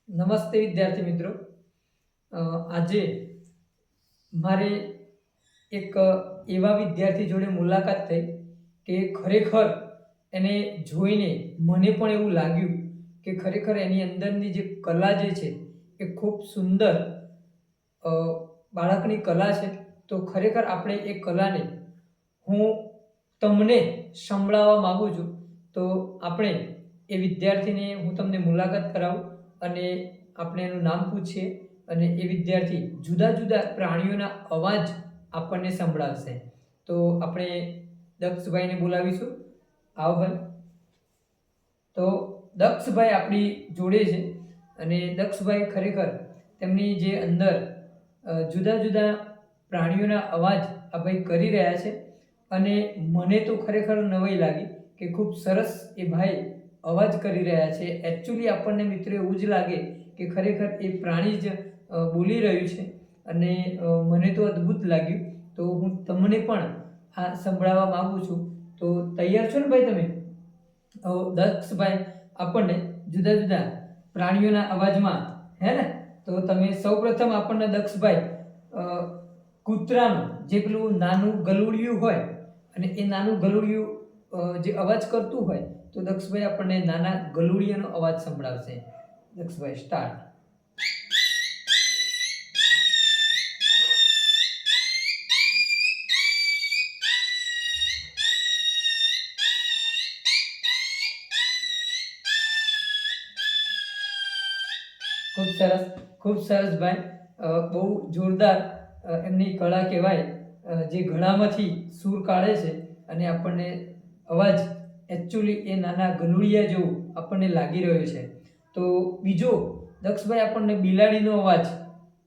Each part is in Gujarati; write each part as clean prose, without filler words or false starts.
નમસ્તે વિદ્યાર્થી મિત્રો. આજે મારે એક એવા વિદ્યાર્થી જોડે મુલાકાત થઈ કે ખરેખર એને જોઈને મને પણ એવું લાગ્યું કે ખરેખર એની અંદરની જે કલા જે છે એ ખૂબ સુંદર બાળકની કલા છે. તો ખરેખર આપણે એ કલાને હું તમને સંભળાવવા માગું છું. તો આપણે એ વિદ્યાર્થીને હું તમને મુલાકાત કરાવું અને આપણે એનું નામ પૂછીએ અને એ વિદ્યાર્થી જુદા જુદા પ્રાણીઓના અવાજ આપણને સંભળાવશે. તો આપણે દક્ષભાઈને બોલાવીશું. આવો ભાઈ. તો દક્ષભાઈ આપણી જોડે છે અને દક્ષભાઈ ખરેખર તેમની જે અંદર જુદા જુદા પ્રાણીઓના અવાજ આ ભાઈ કરી રહ્યા છે અને મને તો ખરેખર નવાઈ લાગી કે ખૂબ સરસ એ ભાઈ અવાજ કરી રહ્યા છે. એકચ્યુઅલી આપણને મિત્રો એવું જ લાગે કે ખરેખર એ પ્રાણી જ બોલી રહ્યું છે અને મને તો અદ્ભુત લાગ્યું. તો હું તમને પણ આ સંભળાવવા માગું છું. તો તૈયાર છો ને ભાઈ તમે? દક્ષભાઈ આપણને જુદા જુદા પ્રાણીઓના અવાજમાં, હે ને? તો તમે સૌપ્રથમ આપણને દક્ષભાઈ કૂતરાનું જે પેલું નાનું ગલુડિયું હોય અને એ નાનું ગલુડિયું જે અવાજ કરતું હોય તો દક્ષભાઈ આપણને નાના ગલુડિયાનો અવાજ સંભળાવશે. દક્ષભાઈ સ્ટાર્ટ. ખૂબ સરસ, ખૂબ સરસ ભાઈ. બહુ જોરદાર એમની કળા કહેવાય. જે ગળામાંથી સૂર કાઢે છે અને આપણને અવાજ એકચ્યુઅલી એ નાના ગલુડિયા જેવું આપણને લાગી રહ્યો છે. તો બીજો દક્ષભાઈ આપણને બિલાડીનો અવાજ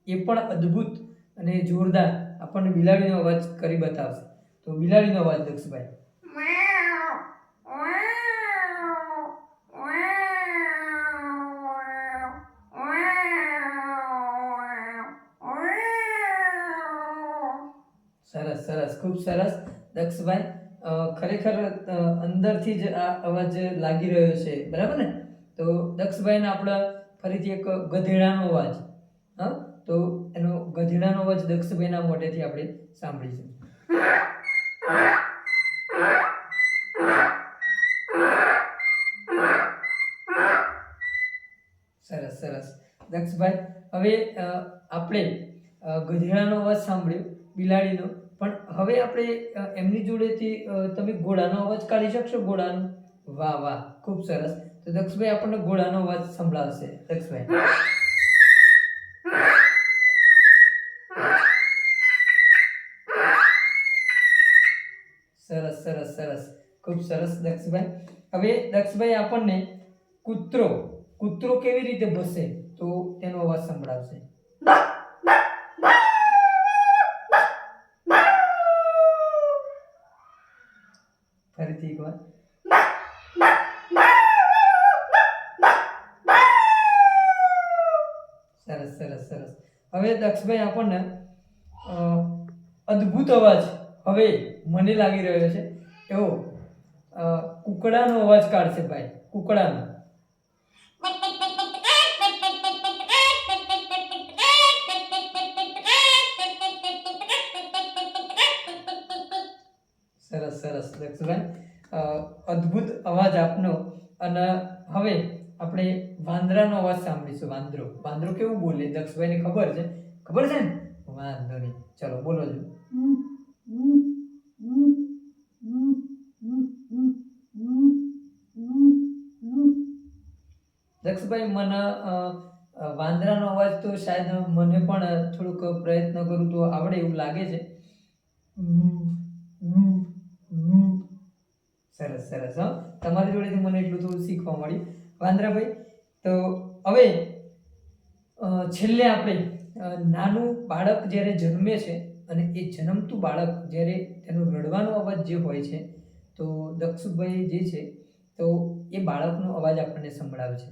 એ પણ અદ્ભુત અને જોરદાર આપણને બિલાડીનો અવાજ કરી બતાવશે. તો બિલાડીનો અવાજ દક્ષભાઈ. સરસ સરસ, ખૂબ સરસ દક્ષભાઈ. ખરેખર અંદરથી જ આ અવાજ લાગી રહ્યો છે, બરાબર ને? તો દક્ષભાઈને આપણે ફરીથી એક ગધેડાનો અવાજ, હા, તો એનો ગધેડાનો અવાજ દક્ષભાઈના મોઢેથી આપણે સાંભળીશું. સરસ સરસ દક્ષભાઈ. હવે આપણે ગધેડાનો અવાજ સાંભળ્યો, બિલાડીનો, પણ હવે આપણે એમની જોડેથી તમે ઘોડાનો અવાજ કાઢી શકશો? ઘોડાનો? વાહ વાહ, ખૂબ સરસ. તો દક્ષભાઈ આપણને ઘોડાનો અવાજ સંભળાવશે. દક્ષભાઈ. સરસ સરસ સરસ, ખૂબ સરસ દક્ષભાઈ. હવે દક્ષભાઈ આપણને કૂતરો કૂતરો કેવી રીતે ભસે તો તેનો અવાજ સંભળાવશે. ફરીથી એકવાર. સરસ સરસ સરસ. હવે દક્ષભાઈ આપણને અદ્ભુત અવાજ હવે મને લાગી રહ્યો છે એવો કુકડાનો અવાજ કાઢશે ભાઈ. કુકડાનો. સરસ સરસ દક્ષભાઈ, અદ્ભુત અવાજ આપનો. અને હવે આપણે વાંદરાનો અવાજ સાંભળીશું. વાંદરો વાંદરો કેવું બોલે દક્ષભાઈને ખબર છે? ખબર છે ને? વાંધો નહીં, ચલો બોલો છો. દક્ષભાઈ મને વાંદરાનો અવાજ તો શાયદ મને પણ થોડુંક પ્રયત્ન કરું તો આવડે એવું લાગે છે. સરસ સરસ. હા, તમારી જોડેથી મને એટલું થોડું શીખવા મળ્યું વાંદરાભાઈ. તો હવે છેલ્લે આપણે નાનું બાળક જ્યારે જન્મે છે અને એ જન્મતું બાળક જ્યારે તેનો રડવાનો અવાજ જે હોય છે તો દક્ષભાઈ જે છે તો એ બાળકનો અવાજ આપણને સંભળાવે છે.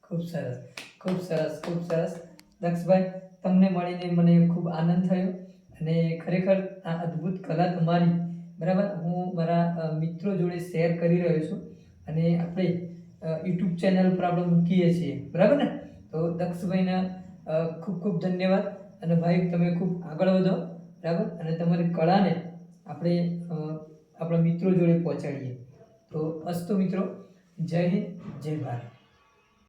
ખૂબ સરસ, ખૂબ સરસ, ખૂબ સરસ દક્ષભાઈ, તમને મળીને મને ખૂબ આનંદ થયો અને ખરેખર આ અદ્ભુત કલા તમારી, બરાબર, હું મારા મિત્રો જોડે શેર કરી રહ્યો છું અને આપણે યુટ્યુબ ચેનલ પર આપણે મૂકીએ છીએ, બરાબર ને? તો દક્ષભાઈના ખૂબ ખૂબ ધન્યવાદ. અને ભાઈ, તમે ખૂબ આગળ વધો, બરાબર, અને તમારી કળાને આપણે આપણા મિત્રો જોડે પહોંચાડીએ. તો અસ્તુ મિત્રો, જય હિન્દ, જય ભારત.